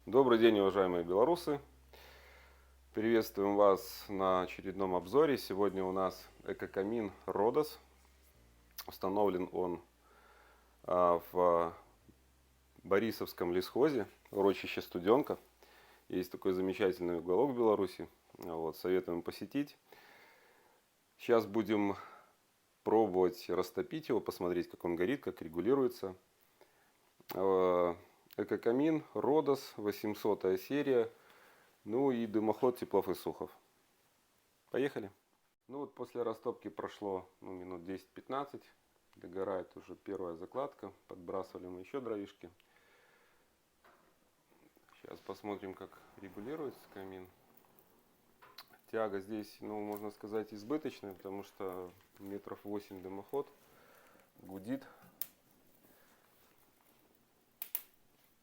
Добрый день, уважаемые белорусы! Приветствуем вас на очередном обзоре. Сегодня у нас экокамин Родос. Установлен он в Борисовском лесхозе, урочище Студенка. Есть такой замечательный уголок в Беларуси. Советуем посетить. Сейчас будем пробовать растопить его, посмотреть, как он горит, как регулируется. Экокамин Родос, 800 серия. Ну и дымоход Теплов и Сухов. Поехали. После растопки прошло минут 10-15. Догорает уже первая закладка. Подбрасывали мы еще дровишки. Сейчас посмотрим, как регулируется камин. Тяга здесь, можно сказать, избыточная, потому что метров 8 дымоход. Гудит.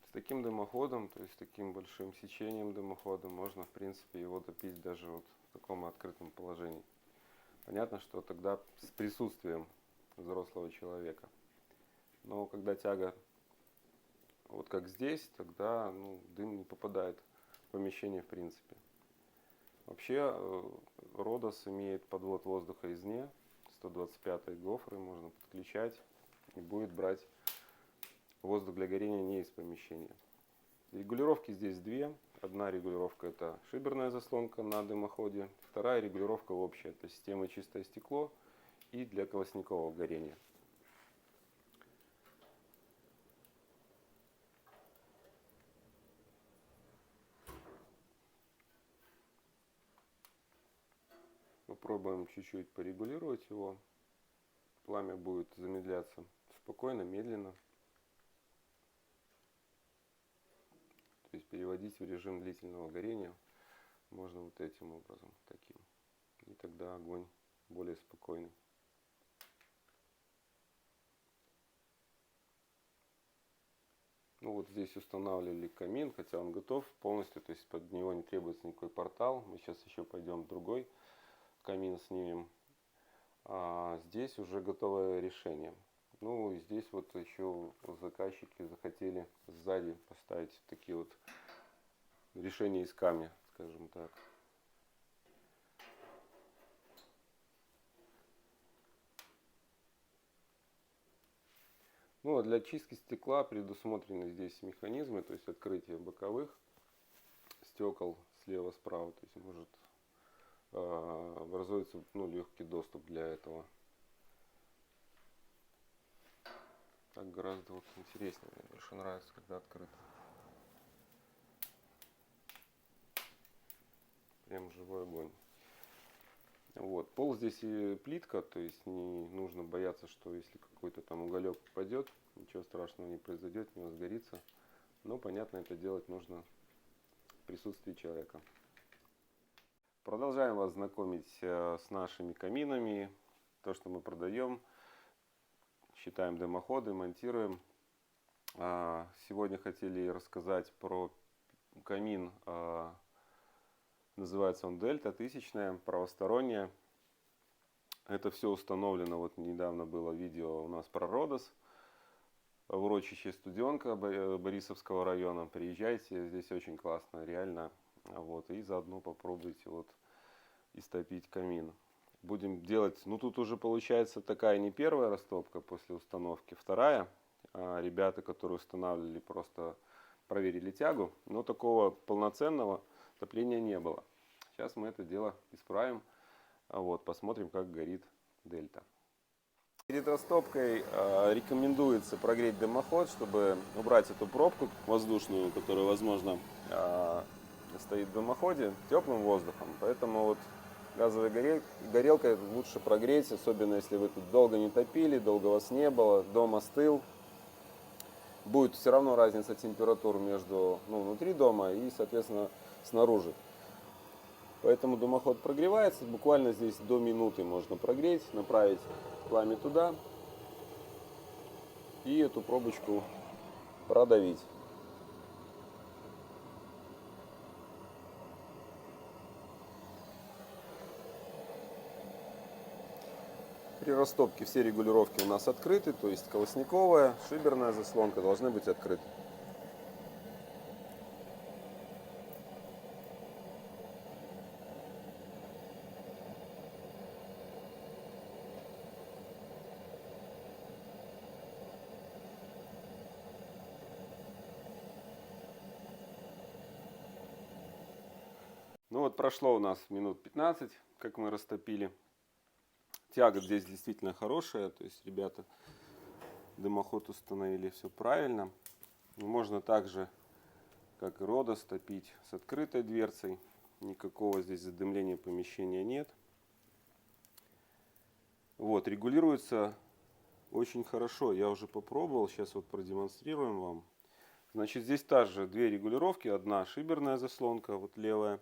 С таким дымоходом, то есть таким большим сечением дымохода, можно в принципе его топить даже вот в таком открытом положении. Понятно, что тогда с присутствием взрослого человека. Но когда тяга вот как здесь, тогда дым не попадает в помещение в принципе. Вообще Родос имеет подвод воздуха извне, 125 гофры можно подключать и будет брать воздух для горения не из помещения. Регулировки здесь две. Одна регулировка — это шиберная заслонка на дымоходе. Вторая регулировка общая — это система чистое стекло и для колосникового горения. Попробуем чуть-чуть порегулировать его. Пламя будет замедляться спокойно, медленно. То есть переводить в режим длительного горения можно вот этим образом, таким. И тогда огонь более спокойный. Здесь устанавливали камин, хотя он готов полностью, то есть под него не требуется никакой портал. Мы сейчас еще пойдем в другой камин снимем. А здесь уже готовое решение. И здесь вот еще заказчики захотели сзади поставить такие вот решения из камня, скажем так. А для чистки стекла предусмотрены здесь механизмы, то есть открытие боковых стекол слева-справа, то есть может образуется легкий доступ для этого. Так гораздо интереснее, мне больше нравится, когда открыто. Прям живой огонь. Пол здесь и плитка, то есть не нужно бояться, что если какой-то там уголек попадет, ничего страшного не произойдет, не возгорится. Но понятно, это делать нужно в присутствии человека. Продолжаем вас знакомить с нашими каминами. То, что мы продаем. Считаем дымоходы, монтируем. Сегодня хотели рассказать про камин. Называется он Дельта 1000, правосторонняя. Это все установлено. Недавно было видео у нас про Родос в урочище Студенка Борисовского района. Приезжайте, здесь очень классно, реально. И заодно попробуйте истопить камин. Будем делать, тут уже получается такая не первая растопка после установки, вторая. Ребята, которые устанавливали, просто проверили тягу, но такого полноценного топления не было. Сейчас мы это дело исправим. Посмотрим, как горит Дельта. Перед растопкой рекомендуется прогреть дымоход, чтобы убрать эту пробку воздушную, которая, возможно, стоит в дымоходе, теплым воздухом. Поэтому газовой горелкой лучше прогреть, особенно если вы тут долго не топили, долго вас не было, дом остыл. Будет все равно разница температур между внутри дома и, соответственно, снаружи. Поэтому дымоход прогревается, буквально здесь до минуты можно прогреть, направить пламя туда и эту пробочку продавить. При растопке все регулировки у нас открыты, то есть колосниковая, шиберная заслонка должны быть открыты. Ну вот прошло у нас минут 15, как мы растопили. Тяга здесь действительно хорошая, то есть ребята дымоход установили все правильно. Можно также, как и Родос, топить с открытой дверцей. Никакого здесь задымления помещения нет. Вот, регулируется очень хорошо. Я уже попробовал, сейчас вот продемонстрируем вам. Значит, здесь также две регулировки. Одна шиберная заслонка, вот левая,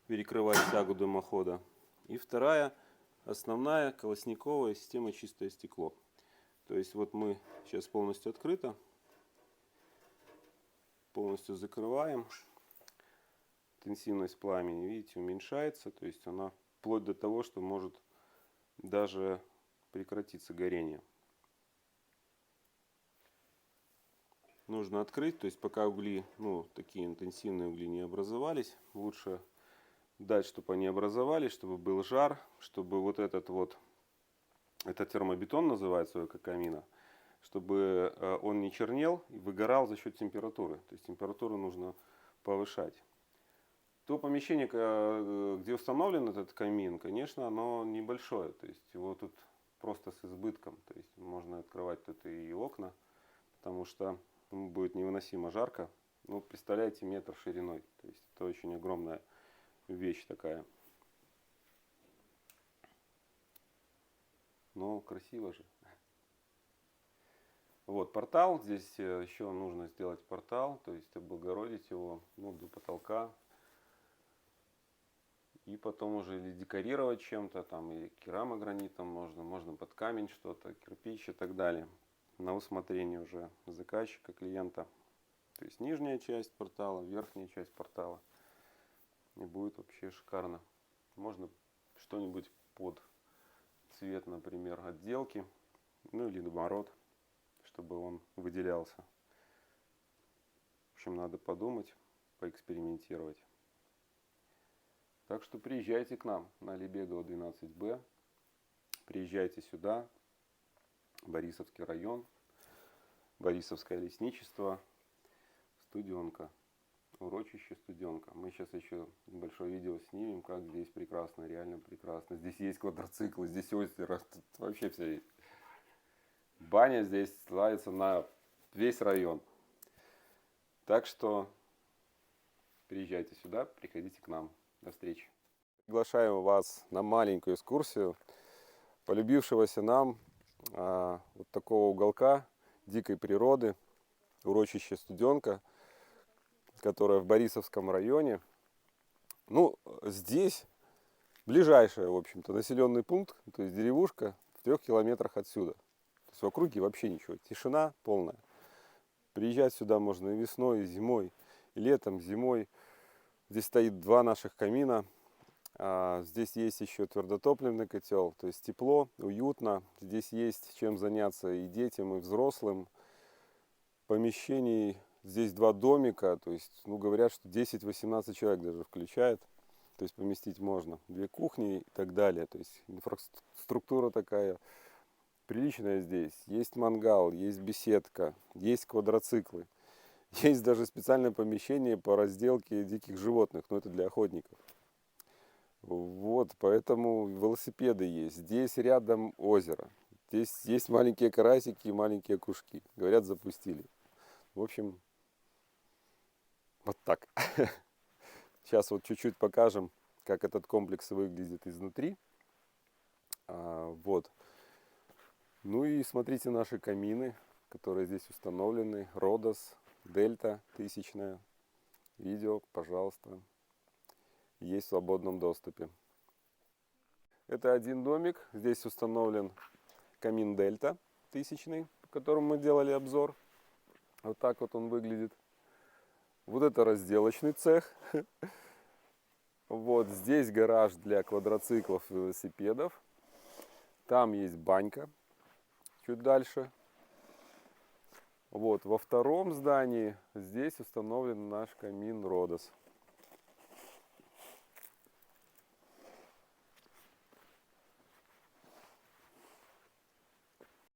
перекрывает тягу дымохода. И вторая, основная колосниковая система чистое стекло. То есть вот мы сейчас полностью открыто. Полностью закрываем. Интенсивность пламени, видите, уменьшается. То есть она вплоть до того, что может даже прекратиться горение. Нужно открыть, то есть пока угли, такие интенсивные угли не образовались, лучше дать, чтобы они образовались, чтобы был жар, чтобы вот этот это термобетон называется, эко-камина, чтобы он не чернел и выгорал за счет температуры. То есть температуру нужно повышать. То помещение, где установлен этот камин, конечно, оно небольшое. То есть его тут просто с избытком. То есть можно открывать тут и окна, потому что будет невыносимо жарко. Ну, представляете, метр шириной. То есть это очень огромная вещь такая. Но красиво же. Вот портал. Здесь еще нужно сделать портал, то есть облагородить его до потолка. И потом уже или декорировать чем-то, там, или керамогранитом можно под камень что-то, кирпич и так далее. На усмотрение уже заказчика, клиента. То есть нижняя часть портала, верхняя часть портала. И будет вообще шикарно. Можно что-нибудь под цвет, например, отделки. Ну или наоборот, чтобы он выделялся. В общем, надо подумать, поэкспериментировать. Так что приезжайте к нам на Лебедово 12Б. Приезжайте сюда. Борисовский район. Борисовское лесничество. Студенка. Урочище Студенка. Мы сейчас еще небольшое видео снимем, как здесь прекрасно, реально прекрасно. Здесь есть квадроциклы, здесь озеро, тут вообще все есть. Баня здесь славится на весь район. Так что приезжайте сюда, приходите к нам. До встречи. Приглашаем вас на маленькую экскурсию полюбившегося нам вот такого уголка дикой природы, урочище Студенка, которое в Борисовском районе. Ну, здесь ближайший, в общем-то, населенный пункт, то есть деревушка в 3 километрах отсюда. То есть в округе вообще ничего, тишина полная. Приезжать сюда можно и весной, и зимой, и летом, зимой. Здесь стоит 2 наших камина. Здесь есть еще твердотопливный котел, то есть тепло, уютно. Здесь есть чем заняться и детям, и взрослым. Помещений здесь 2 домика, то есть, говорят, что 10-18 человек даже включает. То есть поместить можно. 2 кухни и так далее. То есть инфраструктура такая приличная здесь. Есть мангал, есть беседка, есть квадроциклы. Есть даже специальное помещение по разделке диких животных, но это для охотников. Вот, поэтому велосипеды есть. Здесь рядом озеро. Здесь есть маленькие карасики и маленькие окушки. Говорят, запустили. В общем, вот так. Сейчас вот чуть-чуть покажем, как этот комплекс выглядит изнутри. Вот. Ну и смотрите наши камины, которые здесь установлены. Родос, Дельта 1000. Видео, пожалуйста. Есть в свободном доступе. Это один домик. Здесь установлен камин Дельта 1000, по которому мы делали обзор. Вот так вот он выглядит. Вот это разделочный цех. Вот здесь гараж для квадроциклов и велосипедов. Там есть банька. Чуть дальше. Вот во втором здании здесь установлен наш камин Родос.